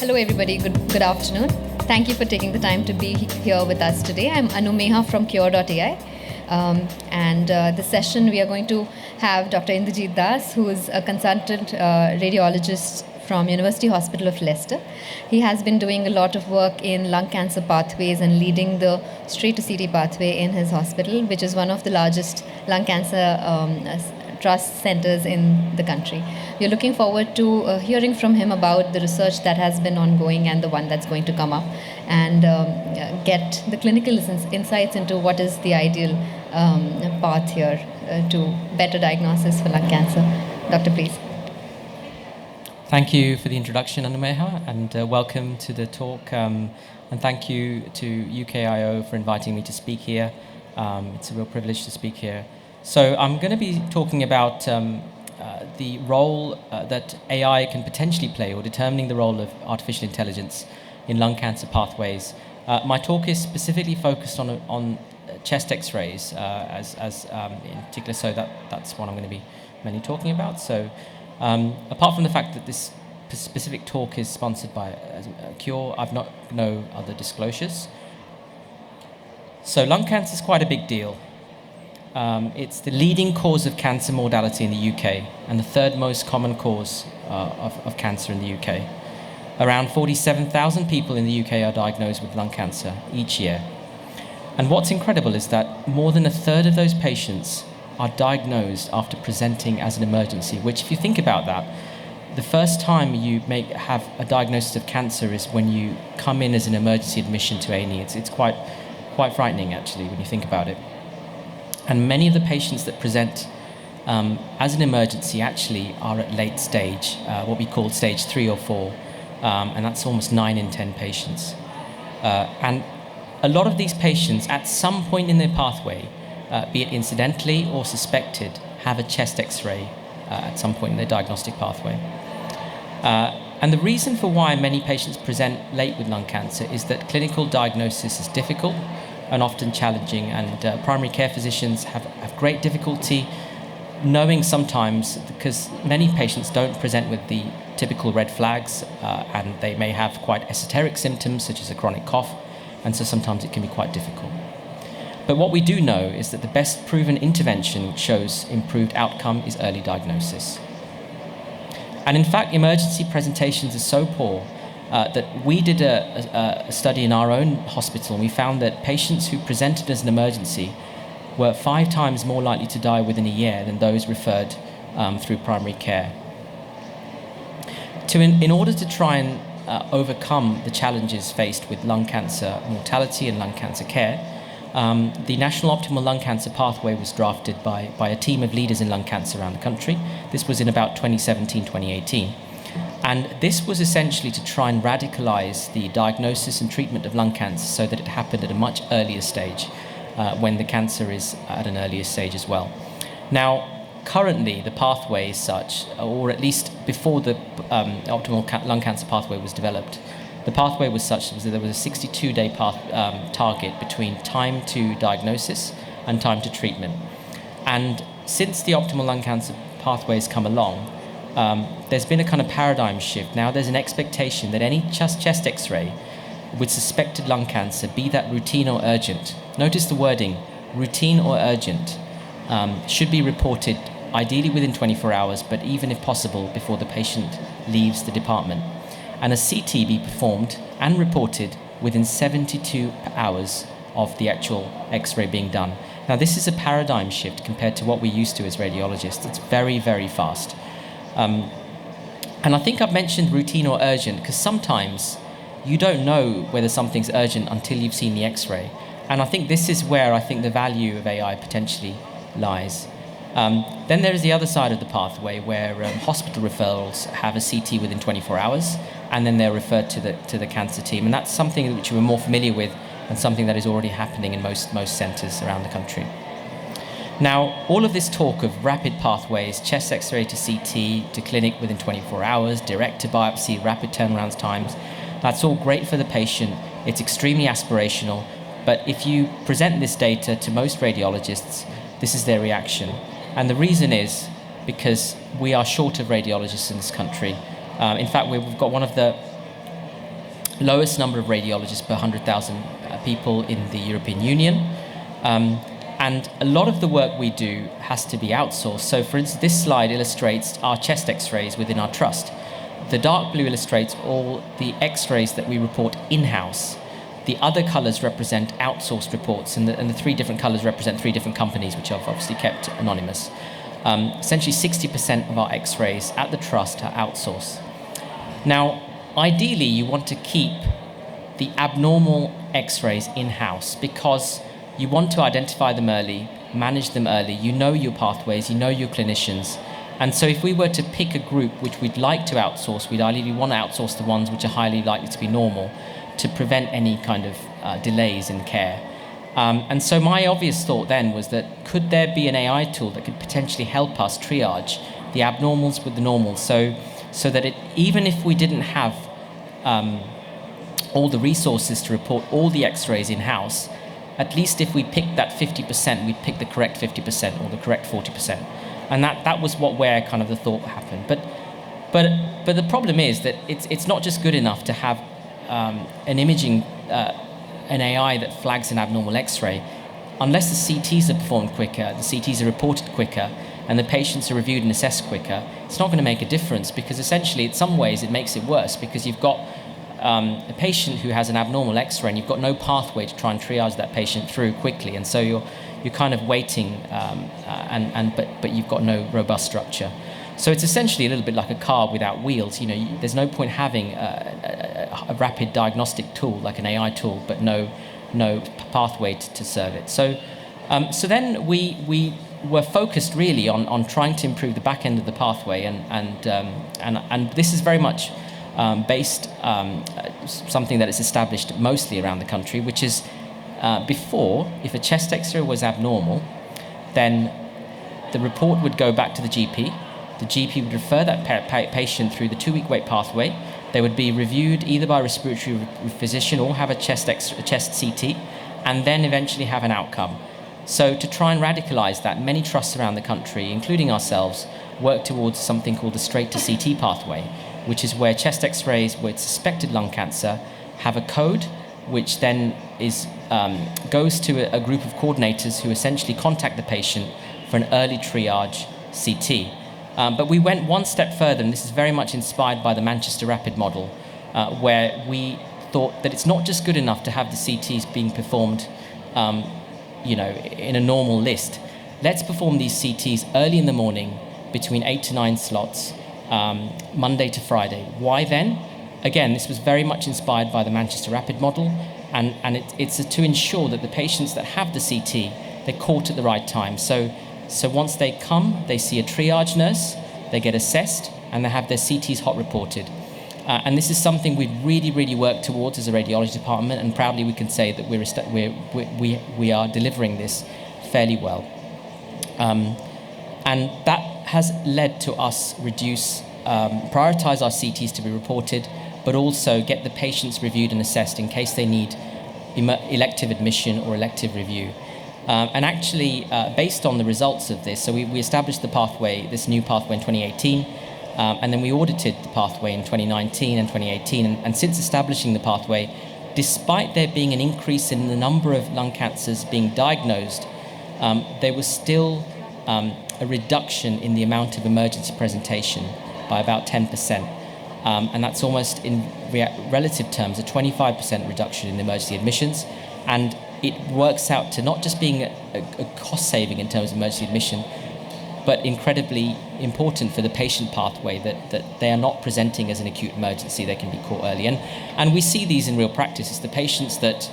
Hello everybody, good afternoon. Thank you for taking the time to be here with us today. I'm Anumeha from Qure.ai. The session we are going to have Dr Indrajeet Das, who is a consultant radiologist from University Hospital of Leicester. He has been doing a lot of work in lung cancer pathways and leading the straight to CT pathway in his hospital, which is one of the largest lung cancer trust centers in the country. We're looking forward to hearing from him about the research that has been ongoing and the one that's going to come up, and get the clinical insights into what is the ideal path here to better diagnosis for lung cancer. Doctor, please. Thank you for the introduction, Anumeha, and welcome to the talk. And thank you to UKIO for inviting me to speak here. It's a real privilege to speak here. So I'm going to be talking about the role that AI can potentially play, or determining the role of artificial intelligence in lung cancer pathways. My talk is specifically focused on chest X-rays, as in particular. So that's what I'm going to be mainly talking about. So apart from the fact that this specific talk is sponsored by Qure, I've no other disclosures. So lung cancer is quite a big deal. It's the leading cause of cancer mortality in the UK and the third most common cause of cancer in the UK. Around 47,000 people in the UK are diagnosed with lung cancer each year. And what's incredible is that more than a third of those patients are diagnosed after presenting as an emergency, which, if you think about that, the first time you have a diagnosis of cancer is when you come in as an emergency admission to A&E. It's quite frightening, actually, when you think about it. And many of the patients that present as an emergency actually are at late stage, what we call stage 3 or 4, and that's almost 9 in 10 patients. And a lot of these patients, at some point in their pathway, be it incidentally or suspected, have a chest X-ray at some point in their diagnostic pathway. And the reason for why many patients present late with lung cancer is that clinical diagnosis is difficult and often challenging, and primary care physicians have great difficulty knowing sometimes, because many patients don't present with the typical red flags, and they may have quite esoteric symptoms such as a chronic cough, and so sometimes it can be quite difficult. But what we do know is that the best proven intervention shows improved outcome is early diagnosis. And in fact, emergency presentations are so poor that we did a study in our own hospital, and we found that patients who presented as an emergency were 5 times more likely to die within a year than those referred through primary care. In order to try and overcome the challenges faced with lung cancer mortality and lung cancer care, the National Optimal Lung Cancer Pathway was drafted by a team of leaders in lung cancer around the country. This was in about 2017, 2018. And this was essentially to try and radicalize the diagnosis and treatment of lung cancer so that it happened at a much earlier stage, when the cancer is at an earlier stage as well. Now, currently the pathway is such, or at least before the optimal lung cancer pathway was developed, the pathway was such that there was a 62-day target between time to diagnosis and time to treatment. And since the optimal lung cancer pathway has come along, there's been a kind of paradigm shift. Now there's an expectation that any chest X-ray with suspected lung cancer, be that routine or urgent, notice the wording, routine or urgent, should be reported ideally within 24 hours, but even if possible before the patient leaves the department. And a CT be performed and reported within 72 hours of the actual X-ray being done. Now this is a paradigm shift compared to what we're used to as radiologists. It's very, very fast. And I think I've mentioned routine or urgent because sometimes you don't know whether something's urgent until you've seen the X-ray. And I think this is where I think the value of AI potentially lies. Then there is the other side of the pathway where hospital referrals have a CT within 24 hours, and then they're referred to the cancer team. And that's something which we're more familiar with and something that is already happening in most centres around the country. Now, all of this talk of rapid pathways, chest X-ray to CT, to clinic within 24 hours, direct to biopsy, rapid turnaround times, that's all great for the patient. It's extremely aspirational. But if you present this data to most radiologists, this is their reaction. And the reason is because we are short of radiologists in this country. In fact, we've got one of the lowest number of radiologists per 100,000 people in the European Union. And a lot of the work we do has to be outsourced. So for instance, this slide illustrates our chest x-rays within our trust. The dark blue illustrates all the x-rays that we report in-house. The other colours represent outsourced reports, and the three different colours represent three different companies, which I've obviously kept anonymous. Essentially 60% of our x-rays at the trust are outsourced. Now, ideally, you want to keep the abnormal x-rays in-house because you want to identify them early, manage them early, you know your pathways, you know your clinicians. And so if we were to pick a group which we'd like to outsource, we'd ideally want to outsource the ones which are highly likely to be normal to prevent any kind of delays in care. And so my obvious thought then was that could there be an AI tool that could potentially help us triage the abnormals with the normals, so that even if we didn't have all the resources to report all the x-rays in-house, at least if we picked that 50%, we'd pick the correct 50% or the correct 40%. And that was where kind of the thought happened. But the problem is that it's not just good enough to have an imaging, an AI that flags an abnormal x-ray. Unless the CTs are performed quicker, the CTs are reported quicker, and the patients are reviewed and assessed quicker, it's not going to make a difference, because essentially in some ways it makes it worse, because you've got a patient who has an abnormal x-ray and you've got no pathway to try and triage that patient through quickly, and so you're kind of waiting, but you've got no robust structure. So it's essentially a little bit like a car without wheels. There's no point having a rapid diagnostic tool like an AI tool, but no pathway to serve it. So then we were focused really on trying to improve the back end of the pathway, and this is very much based something that is established mostly around the country, which is before, if a chest X-ray was abnormal, then the report would go back to the GP. The GP would refer that patient through the 2-week wait pathway. They would be reviewed either by a respiratory physician or have a chest CT, and then eventually have an outcome. So to try and radicalize that, many trusts around the country, including ourselves, work towards something called the straight to CT pathway, which is where chest X-rays with suspected lung cancer have a code, which then goes to a group of coordinators who essentially contact the patient for an early triage CT. But we went one step further, and this is very much inspired by the Manchester Rapid model, where we thought that it's not just good enough to have the CTs being performed in a normal list. Let's perform these CTs early in the morning, between 8 to 9 slots, Monday to Friday. Why then? Again, this was very much inspired by the Manchester Rapid model, and it's to ensure that the patients that have the CT, they're caught at the right time. So once they come, they see a triage nurse, they get assessed, and they have their CTs hot reported. And this is something we've really, really worked towards as a radiology department, and proudly we can say that we are delivering this fairly well. And that has led to us prioritize our CTs to be reported, but also get the patients reviewed and assessed in case they need elective admission or elective review. And actually, based on the results of this, so we established the pathway, this new pathway in 2018, and then we audited the pathway in 2019 and 2018. And since establishing the pathway, despite there being an increase in the number of lung cancers being diagnosed, there was still a reduction in the amount of emergency presentation by about 10%. And that's almost, in relative terms, a 25% reduction in emergency admissions. And it works out to not just being a cost saving in terms of emergency admission, but incredibly important for the patient pathway, that they are not presenting as an acute emergency, they can be caught early. And we see these in real practice. It's the patients that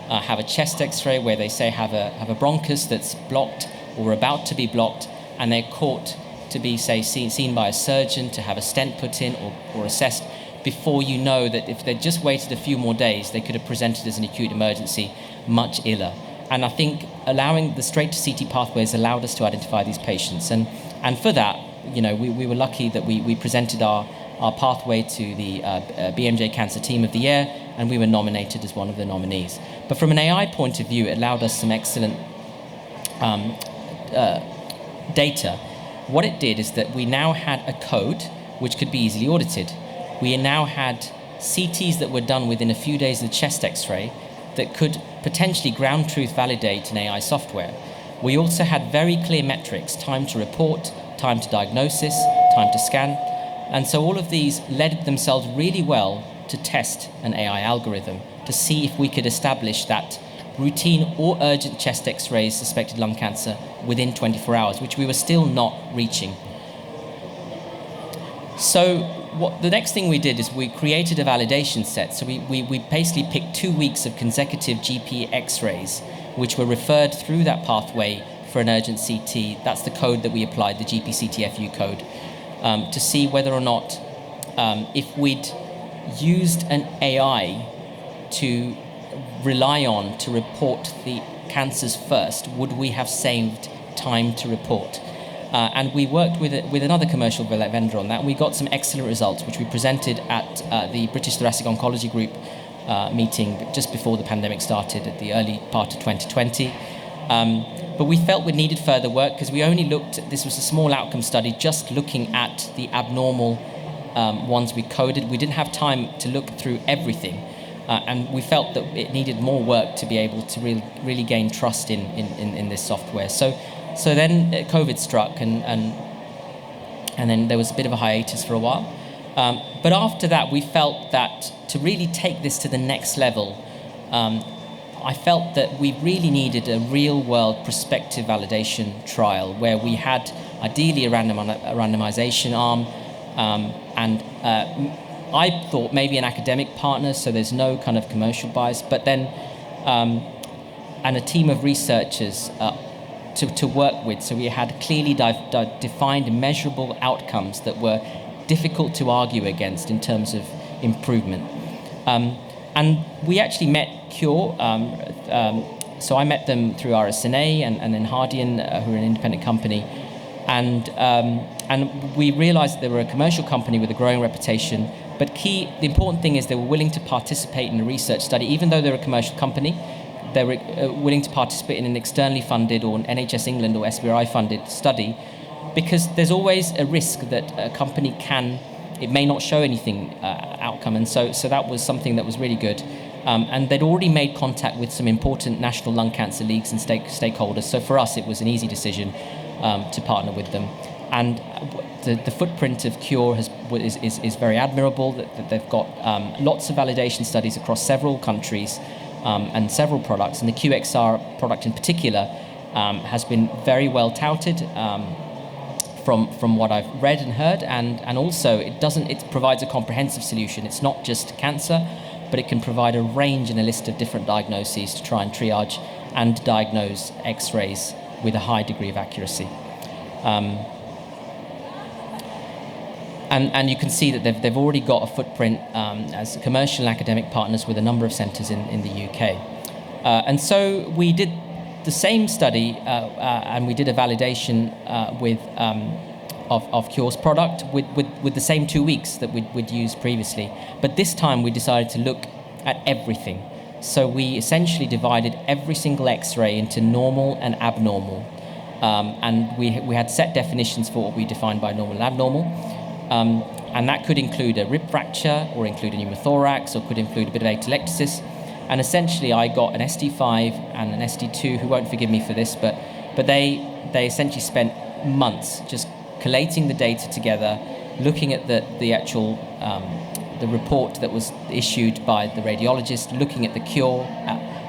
have a chest X-ray where they say have a bronchus that's blocked or about to be blocked, and they're caught to be, say, seen by a surgeon, to have a stent put in or assessed, before you know that if they'd just waited a few more days, they could have presented as an acute emergency much iller. And I think allowing the straight to CT pathways allowed us to identify these patients. And for that, we were lucky that we presented our pathway to the BMJ Cancer Team of the Year, and we were nominated as one of the nominees. But from an AI point of view, it allowed us some excellent data. What it did is that we now had a code which could be easily audited. We now had CTs that were done within a few days of the chest X-ray that could potentially ground truth validate an AI software. We also had very clear metrics: time to report, time to diagnosis, time to scan. And so all of these led themselves really well to test an AI algorithm to see if we could establish that routine or urgent chest X-rays suspected lung cancer within 24 hours, which we were still not reaching. So the next thing we did is we created a validation set. So we basically picked 2 weeks of consecutive GP X-rays, which were referred through that pathway for an urgent CT. That's the code that we applied, the GP CTFU code, to see whether or not if we'd used an AI to rely on to report the cancers first, would we have saved time to report? And we worked with another commercial vendor on that. We got some excellent results, which we presented at the British Thoracic Oncology Group meeting just before the pandemic started at the early part of 2020. But we felt we needed further work because we only this was a small outcome study, just looking at the abnormal ones we coded. We didn't have time to look through everything. And we felt that it needed more work to be able to really gain trust in this software. So then COVID struck, and then there was a bit of a hiatus for a while. But after that, we felt that to really take this to the next level, I felt that we really needed a real-world prospective validation trial where we had ideally a randomization arm, and I thought maybe an academic partner, so there's no kind of commercial bias, but then and a team of researchers to work with. So we had clearly defined measurable outcomes that were difficult to argue against in terms of improvement. And we actually met Qure. So I met them through RSNA and then Hardian, who are an independent company. And we realized that they were a commercial company with a growing reputation. But the important thing is they were willing to participate in a research study, even though they're a commercial company. They were willing to participate in an externally funded or an NHS England or SBRI funded study, because there's always a risk that a company it may not show anything outcome. And so that was something that was really good. And they'd already made contact with some important national lung cancer leagues and stakeholders. So for us, it was an easy decision to partner with them. And the footprint of Qure is very admirable. That they've got lots of validation studies across several countries and several products. And the QXR product in particular has been very well touted from what I've read and heard. And also it provides a comprehensive solution. It's not just cancer, but it can provide a range and a list of different diagnoses to try and triage and diagnose X-rays with a high degree of accuracy. And you can see that they've already got a footprint as commercial and academic partners with a number of centres in the UK. And so we did the same study and we did a validation of Qure's product with the same 2 weeks that we'd used previously. But this time we decided to look at everything. So we essentially divided every single X-ray into normal and abnormal. And we had set definitions for what we defined by normal and abnormal. And that could include a rib fracture, or include a pneumothorax, or could include a bit of atelectasis. And essentially I got an SD5 and an SD2, who won't forgive me for this, but they essentially spent months just collating the data together, looking at the actual the report that was issued by the radiologist, looking at the Qure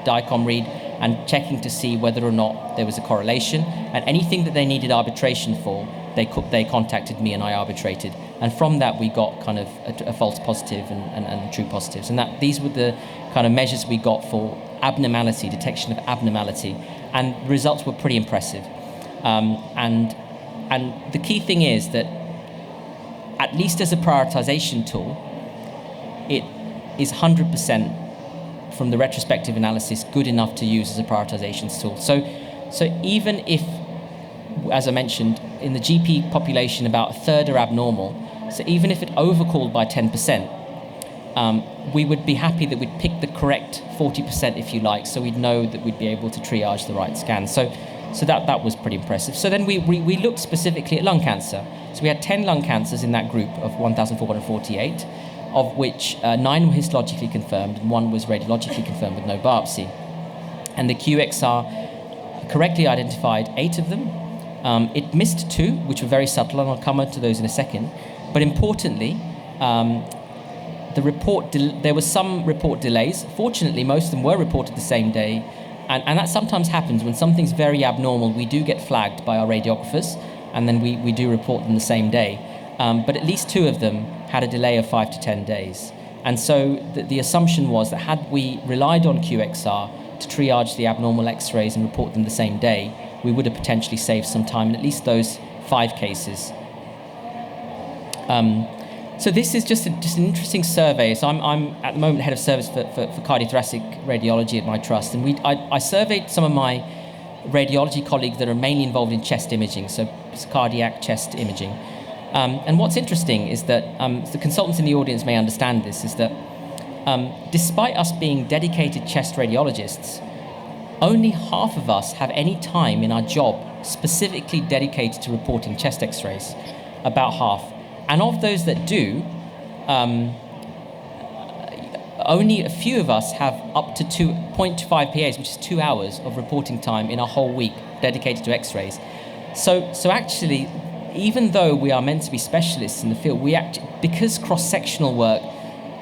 DICOM read, and checking to see whether or not there was a correlation. And anything that they needed arbitration for, they contacted me and I arbitrated. And from that we got kind of a false positive and true positives. And these were the kind of measures we got for abnormality, detection of abnormality. And the results were pretty impressive. And the key thing is that, at least as a prioritization tool, it is 100% from the retrospective analysis good enough to use as a prioritization tool. So even if, as I mentioned, in the GP population about a third are abnormal, so even if it overcalled by 10%, we would be happy that we'd pick the correct 40%, if you like, so we'd know that we'd be able to triage the right scan. So that was pretty impressive. So then we looked specifically at lung cancer. So we had 10 lung cancers in that group of 1,448. of which 9 were histologically confirmed and 1 was radiologically confirmed with no biopsy. And the QXR correctly identified 8 of them. It missed 2, which were very subtle, and I'll come on to those in a second. But importantly, there were some report delays. Fortunately, most of them were reported the same day, and that sometimes happens when something's very abnormal. We do get flagged by our radiographers, and then we do report them the same day. But at least 2 of them had a delay of 5 to 10 days. And so the assumption was that had we relied on QXR to triage the abnormal X-rays and report them the same day, we would have potentially saved some time in at least those 5 cases. So this is just an interesting survey. So I'm at the moment head of service for cardiothoracic radiology at my trust, and I surveyed some of my radiology colleagues that are mainly involved in chest imaging, so it's cardiac chest imaging. And what's interesting is that the consultants in the audience may understand this, is that despite us being dedicated chest radiologists, only half of us have any time in our job specifically dedicated to reporting chest X-rays, about half. And of those that do, only a few of us have up to 2.5 PAs, which is 2 hours of reporting time in a whole week dedicated to X-rays. So actually, even though we are meant to be specialists in the field, because cross-sectional work,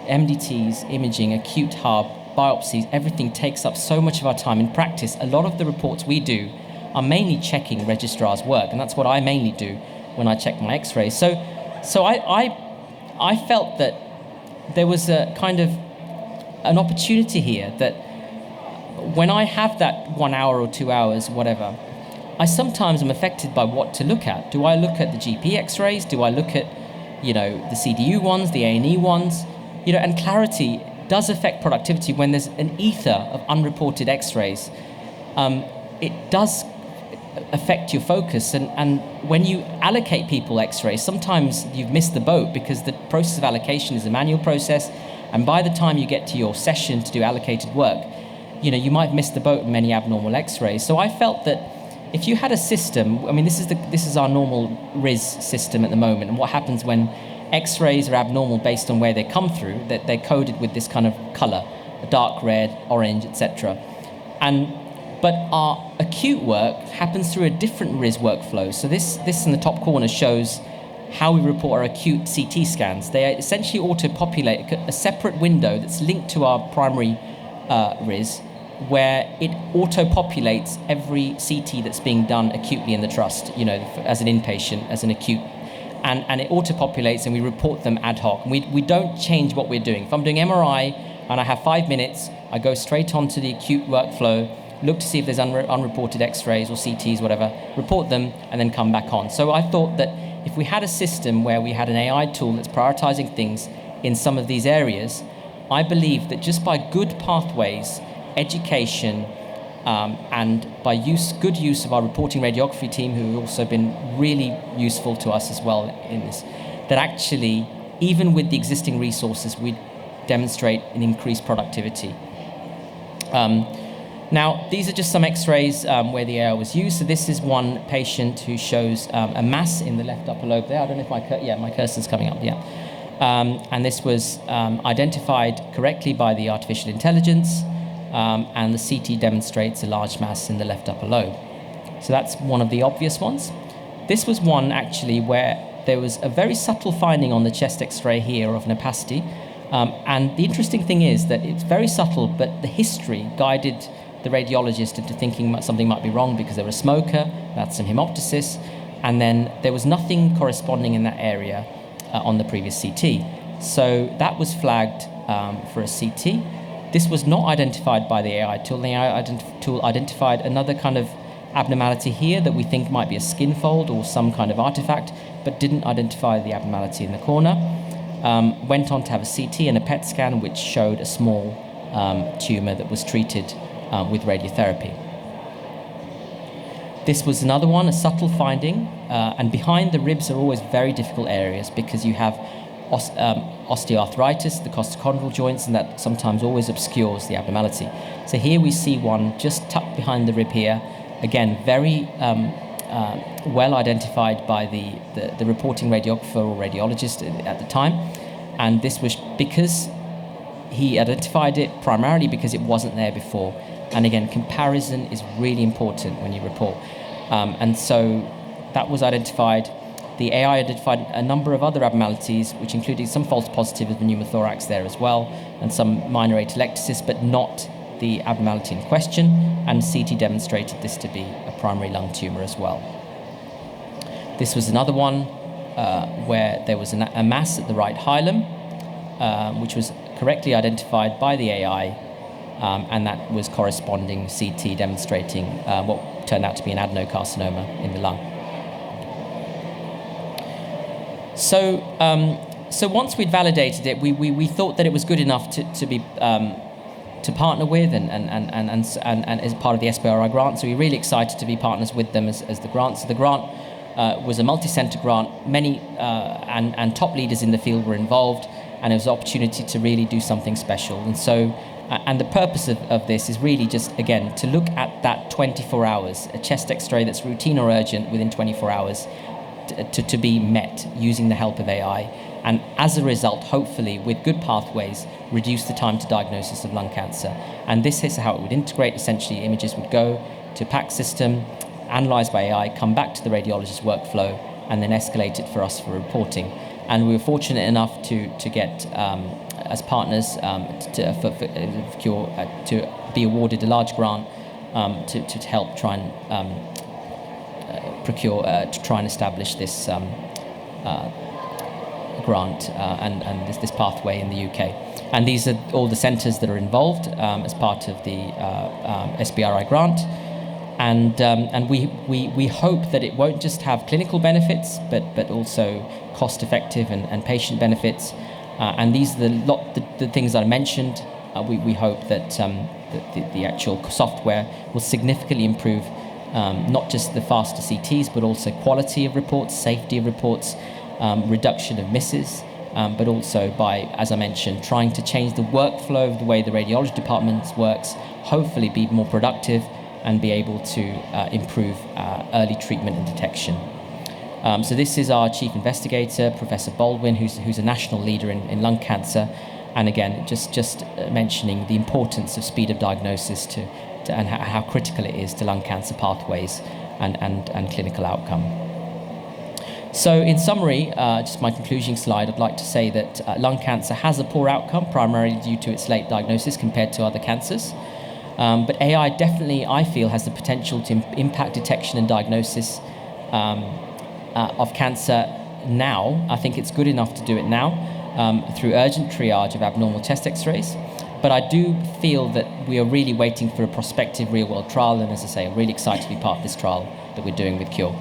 MDTs, imaging, acute hub, biopsies, everything takes up so much of our time. In practice, a lot of the reports we do are mainly checking registrar's work, and that's what I mainly do when I check my X-rays. So I felt that there was a kind of an opportunity here that when I have that 1 hour or 2 hours, whatever, I sometimes am affected by what to look at. Do I look at the GP X-rays? Do I look at, the CDU ones, the A&E ones? And clarity does affect productivity when there's an ether of unreported X-rays. It does affect your focus, and when you allocate people X-rays, sometimes you've missed the boat because the process of allocation is a manual process, and by the time you get to your session to do allocated work, you might miss the boat in many abnormal X-rays. So I felt that if you had a system, this is our normal RIS system at the moment, and what happens when X-rays are abnormal based on where they come through, that they're coded with this kind of color, dark red, orange, etc. But our acute work happens through a different RIS workflow. So this in the top corner shows how we report our acute CT scans. They essentially auto-populate a separate window that's linked to our primary RIS, where it auto-populates every CT that's being done acutely in the trust, as an inpatient, as an acute. And it auto-populates, and we report them ad hoc. We don't change what we're doing. If I'm doing MRI and I have 5 minutes, I go straight onto the acute workflow, look to see if there's unreported X-rays or CTs, whatever, report them, and then come back on. So I thought that if we had a system where we had an AI tool that's prioritizing things in some of these areas, I believe that just by good pathways, education, and by good use of our reporting radiography team, who have also been really useful to us as well in this, that actually, even with the existing resources, we demonstrate an increased productivity. Now, these are just some X-rays where the AI was used. So this is one patient who shows a mass in the left upper lobe there. I don't know if my cursor's coming up, yeah. And this was identified correctly by the artificial intelligence, and the CT demonstrates a large mass in the left upper lobe. So that's one of the obvious ones. This was one, actually, where there was a very subtle finding on the chest X-ray here of an opacity. And the interesting thing is that it's very subtle, but the history guided the radiologist into thinking something might be wrong because they were a smoker, that's an hemoptysis, and then there was nothing corresponding in that area on the previous CT. So that was flagged for a CT. This was not identified by the AI tool. The AI tool identified another kind of abnormality here that we think might be a skin fold or some kind of artifact, but didn't identify the abnormality in the corner. Went on to have a CT and a PET scan, which showed a small tumor that was treated with radiotherapy. This was another one, a subtle finding, and behind the ribs are always very difficult areas because you have osteoarthritis, the costochondral joints, and that sometimes always obscures the abnormality. So here we see one just tucked behind the rib here, again, very well identified by the reporting radiographer or radiologist at the time. And this was because he identified it primarily because it wasn't there before. And again, comparison is really important when you report. And so that was identified. The AI identified a number of other abnormalities, which included some false positives of pneumothorax there as well, and some minor atelectasis, but not the abnormality in question. And CT demonstrated this to be a primary lung tumor as well. This was another one where there was a mass at the right hilum, which was correctly identified by the AI, and that was corresponding CT demonstrating what turned out to be an adenocarcinoma in the lung. So once we'd validated it, we thought that it was good enough to partner with and as part of the SBRI Grant. So we're really excited to be partners with them as the grant. So the grant was a multi-centre grant. Many and top leaders in the field were involved, and it was an opportunity to really do something special. And so, and the purpose of this is really just, again, to look at that 24 hours, a chest X-ray that's routine or urgent within 24 hours, to be met using the help of AI. And as a result, hopefully, with good pathways, reduce the time to diagnosis of lung cancer. And this is how it would integrate. Essentially, images would go to PACS system, analysed by AI, come back to the radiologist's workflow, and then escalate it for us for reporting. And we were fortunate enough to get, as partners, for Qure, to be awarded a large grant to help try and procure, to try and establish this grant and this pathway in the UK. And these are all the centres that are involved as part of the SBRI Grant. And we hope that it won't just have clinical benefits, but also cost-effective and patient benefits. And these are the things that I mentioned. We hope that the actual software will significantly improve not just the faster CTs, but also quality of reports, safety of reports, reduction of misses, but also by, as I mentioned, trying to change the workflow of the way the radiology department works, hopefully be more productive and be able to improve early treatment and detection. So this is our chief investigator, Professor Baldwin, who's a national leader in lung cancer. And again, just mentioning the importance of speed of diagnosis and how critical it is to lung cancer pathways and clinical outcome. So in summary, just my conclusion slide, I'd like to say that lung cancer has a poor outcome, primarily due to its late diagnosis compared to other cancers. But AI definitely, I feel, has the potential to impact detection and diagnosis of cancer now. I think it's good enough to do it now through urgent triage of abnormal chest X-rays. But I do feel that we are really waiting for a prospective real-world trial, and as I say, I'm really excited to be part of this trial that we're doing with Qure.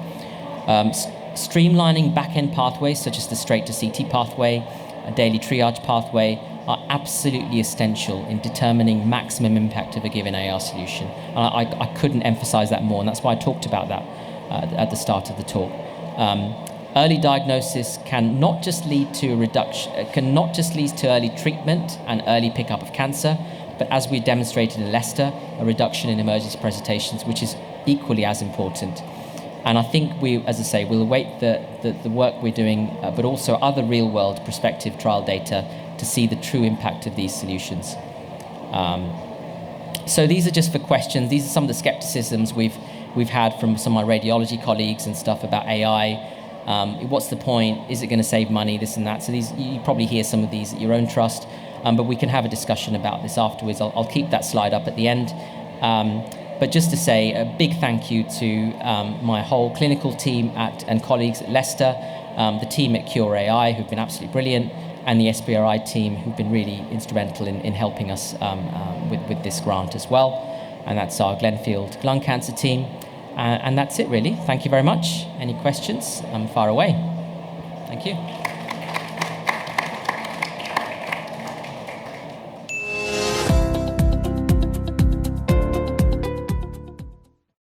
Streamlining back-end pathways, such as the straight-to-CT pathway, a daily triage pathway, are absolutely essential in determining maximum impact of a given AR solution. And I couldn't emphasize that more, and that's why I talked about that at the start of the talk. Early diagnosis can not just lead to early treatment and early pickup of cancer, but as we demonstrated in Leicester, a reduction in emergency presentations, which is equally as important. And I think we'll await the work we're doing, but also other real-world prospective trial data to see the true impact of these solutions. So these are just for questions. These are some of the skepticisms we've had from some of my radiology colleagues and stuff about AI. What's the point? Is it going to save money? This and that. So you probably hear some of these at your own trust, but we can have a discussion about this afterwards. I'll keep that slide up at the end. But just to say a big thank you to my whole clinical team and colleagues at Leicester, the team at Qure.ai who've been absolutely brilliant, and the SBRI team who've been really instrumental in helping us with this grant as well. And that's our Glenfield lung cancer team. And that's it really. Thank you very much. Any questions? I'm far away. Thank you.